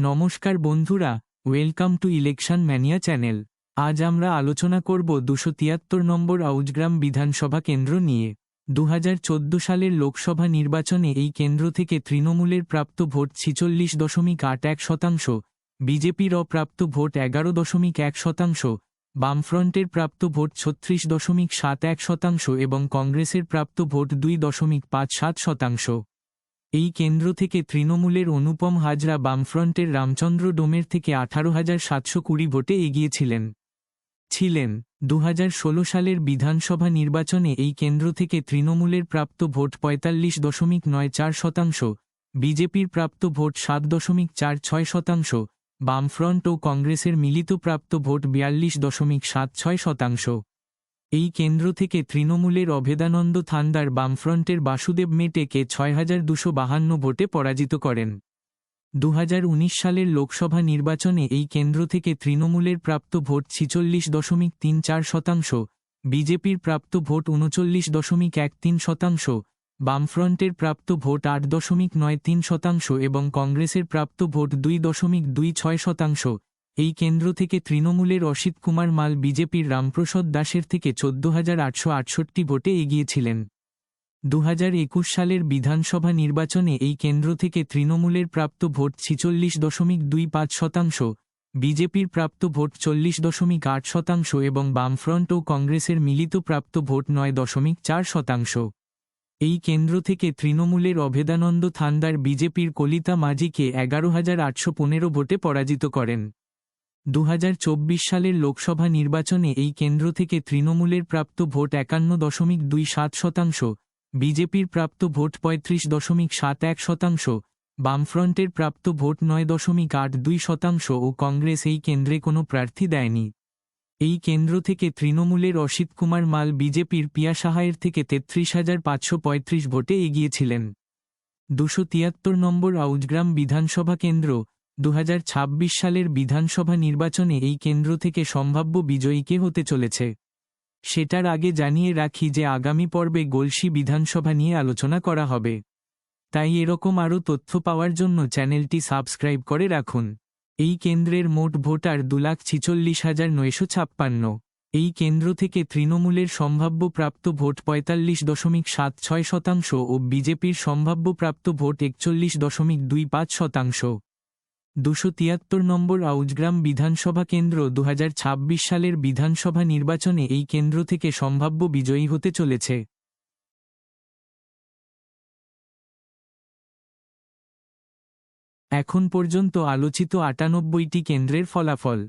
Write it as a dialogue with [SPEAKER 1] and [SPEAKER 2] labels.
[SPEAKER 1] নমস্কার বন্ধুরা, welcome to election mania channel. আজ আমরা আলোচনা করব 273 নম্বর আউজগ্রাম বিধানসভা কেন্দ্র নিয়ে। 2014 সালের লোকসভা নির্বাচনে এই কেন্দ্র থেকে তৃণমূলের প্রাপ্ত ভোট 46.81%, বিজেপির অপ্রাপ্ত ভোট 11.1%, বামফ্রন্টের প্রাপ্ত ভোট 36.71% এবং কংগ্রেসের প্রাপ্ত ভোট 2.57%। এই কেন্দ্র থেকে তৃণমূলের অনুপম হাজরা বামফ্রন্টের রামচন্দ্র ডোমের থেকে 18,720 ভোটে এগিয়েছিলেন। 2016 সালের বিধানসভা নির্বাচনে এই কেন্দ্র থেকে তৃণমূলের প্রাপ্ত ভোট 45.94%, বিজেপির প্রাপ্ত ভোট 7.46%, বামফ্রন্ট ও কংগ্রেসের মিলিত প্রাপ্ত ভোট 42.76%। এই কেন্দ্র থেকে তৃণমূলের অভেদানন্দ থান্দার বামফ্রন্টের বাসুদেব মেটেকে 6,252 ভোটে পরাজিত করেন। 2019 সালের লোকসভা নির্বাচনে এই কেন্দ্র থেকে তৃণমূলের প্রাপ্ত ভোট 46.34%, বিজেপির প্রাপ্ত ভোট 39.13%, বামফ্রন্টের প্রাপ্ত ভোট 8.93% এবং কংগ্রেসের প্রাপ্ত ভোট 2.26%। এই কেন্দ্র থেকে তৃণমূলের অসিত কুমার মাল বিজেপির রামপ্রসাদ দাসের থেকে 14,868 ভোটে এগিয়েছিলেন। 2021 সালের বিধানসভা নির্বাচনে এই কেন্দ্র থেকে তৃণমূলের প্রাপ্ত ভোট 46.25%, বিজেপির প্রাপ্ত ভোট 40.8% এবং বামফ্রন্ট ও কংগ্রেসের মিলিত প্রাপ্ত ভোট 9.4%। এই কেন্দ্র থেকে তৃণমূলের অভেদানন্দ থান্দার বিজেপির কলিতা মাঝিকে 11,815 ভোটে পরাজিত করেন। 2024 সালের লোকসভা নির্বাচনে এই কেন্দ্র থেকে তৃণমূলের প্রাপ্ত ভোট 51.27%, বিজেপির প্রাপ্ত ভোট 35.71%, বামফ্রন্টের প্রাপ্ত ভোট 9.82% ও কংগ্রেস এই কেন্দ্রে কোনো প্রার্থী দেয়নি। এই কেন্দ্র থেকে তৃণমূলের অসিত কুমার মাল বিজেপির পিয়া সাহায়ের থেকে 33,535 ভোটে এগিয়েছিলেন। 273 নম্বর আউজগ্রাম বিধানসভা কেন্দ্র। 2026 সালের বিধানসভা নির্বাচনে এই কেন্দ্র থেকে সম্ভাব্য বিজয়ী কে হতে চলেছে সেটার আগে জানিয়ে রাখি যে আগামী পর্বে গলসি বিধানসভা নিয়ে আলোচনা করা হবে, তাই এরকম আরও তথ্য পাওয়ার জন্য চ্যানেলটি সাবস্ক্রাইব করে রাখুন। এই কেন্দ্রের মোট ভোটার 2,46,956। এই কেন্দ্র থেকে তৃণমূলের সম্ভাব্য প্রাপ্ত ভোট 45.76% ও বিজেপির সম্ভাব্য প্রাপ্ত ভোট 41.25%। 273 নম্বর আউজগ্রাম বিধানসভা কেন্দ্র। 2026 সালের বিধানসভা নির্বাচনে এই কেন্দ্র থেকে সম্ভাব্য বিজয়ী হতে চলেছে এখন পর্যন্ত আলোচিত 98টি কেন্দ্রের ফলাফল।